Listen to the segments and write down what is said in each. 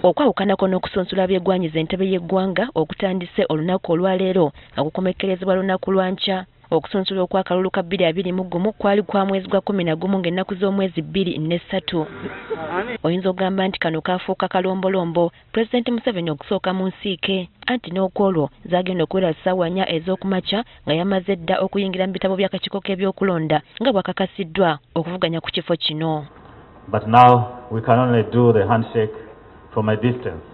Okwawukanako n'okusunsula by'eggwanyiza entebe y'eggwanga okutandise olunaku olwaleero nga kukomekkerezebwa lunaku lwa nkya. Okusunsula okwakalulu ka 2021 kwali kwa mwezi gwa 11 ng'ennaku z'omwezi 2 ne 3. Oyinza okugamba nti kano kaafuuka kalombolombo Pulezidenti Museveni okusooka mu nsiike, anti n'okwolwo zagenda okuwera ssaawa 4 ez'okumakya nga yamaze dda okuyingira mu bitabo by'akakiiko k'ebyokulonda nga bw'akakasiddwa okuvuganya ku kifo kino. But now we can only do the handshake from a distance.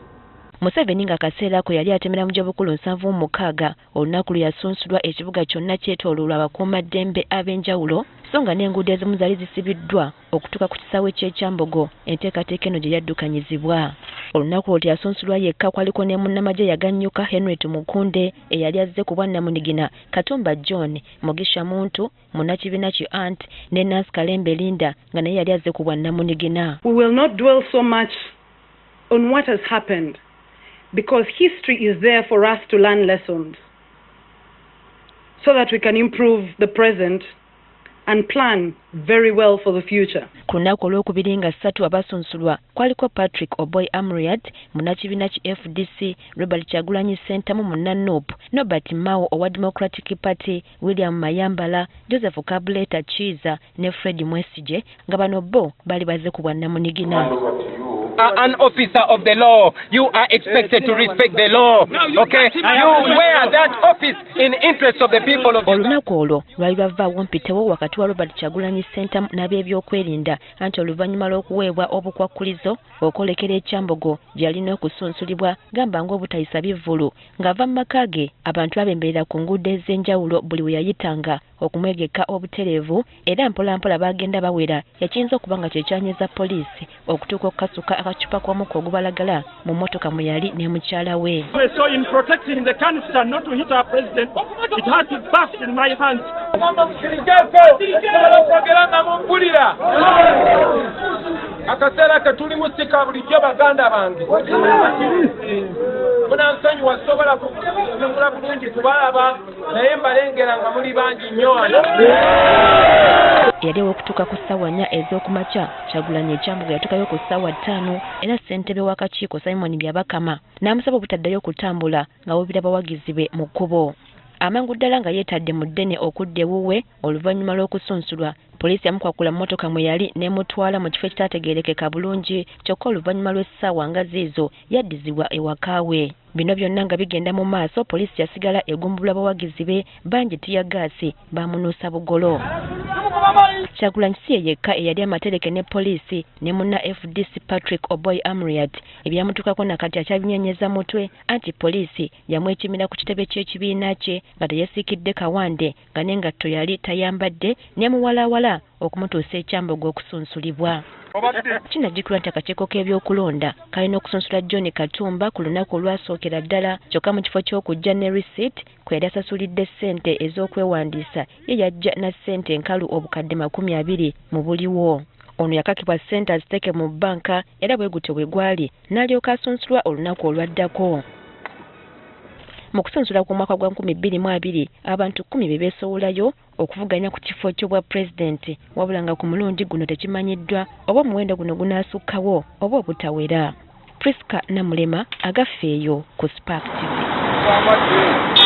Museveni nga kaseera ako yali atemera mu gy'obukulu 76 olunaku lwe yasunsulwa ekibuga kyonna kyetooloolwa abakuumaddembe ab'enjawulo, so nga n'enguudo ezimu zaali zisibiddwa okutuuka ku kisaawe ky'ekyambogo enteekateeka eno gye yaddukanyizibwa. Olunaku olwo teyasunsulwa yekka, kwaliko ne munnamagye yagannyuka Henry Tumukunde eyali azze ku bwannamunigina, Katumba John, Mugisha Muntu, munnakibiina ki Ant ne Nancy Kalembe Linda nga naye yali azze ku bwannamunigina. We will not dwell so much on what has happened, because history is there for us to learn lessons so that we can improve the present and plan very well for the future. Ku lunaku olwokubiri nga 3 abasunsulwa kwaliko Patrick Oboy Amuriat, munnakibiina ki FDC, Robert Kyagulanyi Ssentamu munna NUP, Norbert Mao owa Democratic Party, William Mayambala, Joseph Kabuleta Chiza ne Fred Mwesije nga bano bo bali bazze ku bwannamunigina. An officer of the law, you are expected to respect the law. Okay, you wear that office in interest of the people of. Olunaku olwo lwali lwavaawo mpitewo wakati wa Robert Kyagulanyi Ssentamu n'ab'ebyokwerinda, anti oluvannyuma lw'okuweebwa obukwakkulizo okwolekera ekyambogo gy'alina okusunsulibwa gamba ng'obutayisa bivvulu ng'ava mu maka ge, abantu abemberera ku nguudo ez'enjawulo buli we yayitanga okumwegeka obutereevu, era mpolampola bagenda bawera, yakiyinza okuba nga kyekyanyiza poliisi okutuuka okukasuka akacupa kw'omukka ogubalagala mu mmotoka mwe yali ne mukyala we. So in protecting the canister not to hit our president, it had to burst in my hands. Akaseera ketuli mu sika bulijjo baganda bange munansonyi wasobola kuzungula bulungi tubalaba naye mbalengera nga muli bangi nnyo wano. Yali okutuuka ku ssaawa 4 ez'okumakya, Kyagulanyi ekyambogo yatuukayo ku ssaawa 5 era ssentebe w'akakiiko Simon Byabakama n'amusaba obutaddayo kutambula nga wabira bawagizi be mu kkubo. Amangu ddala nga yeetadde mu ddene okudda ewuwe oluvannyuma lw'okusunsulwa, poliisi yamukwakula mu mmotoka mwe yali n'emutwala mu kifo ekitategeerekeka bulungi, kyokka oluvannyuma lw'essaawa nga ziizo yaddizibwa ewaka we. Bino byonna nga bigenda mu maaso, poliisi yasigala egumbulwa abawagizi be bangi tiyagaasi bamunuusa bugolo. Kyagulanyi si ye yekka eyali amatereke ne poliisi ne munna FDC Patrick Oboy Amuriat ebyamutuukako nakati akyabinyenyeza mutwe, anti poliisi yamwekimira ku kitebe ky'ekibiina kye nga teyesiikidde kawande nga n'engatto yali tayambadde n'emuwalawala okumutuusa ekyambogo okusunsulibwa. Kinajjukirwa nti akakiiko k'ebyokulonda kalina okusunsula John Katumba ku lunaku olwasookera ddala, kyokka mu kifo ky'okujja ne receipt kwe yali asasulidde ssente ez'okwewandiisa ye yajja na ssente enkalu obukadde 20 mu buliwo. Ono yakakibwa ssente aziteeke mu bbanka era bwe gutyo bwe gwali n'alyoka asunsulwa olunaku olwaddako. Mu kusunsula ku mwaka gwa 2020 abantu 10 be beesowolayo okuvuganya ku kifo ky'obwa pulezidenti, wabula nga ku mulundi guno tekimanyiddwa oba omuwendo guno gunaasukkawo oba obutawera. Priska Namulema agaffeeyo ku Spark TV.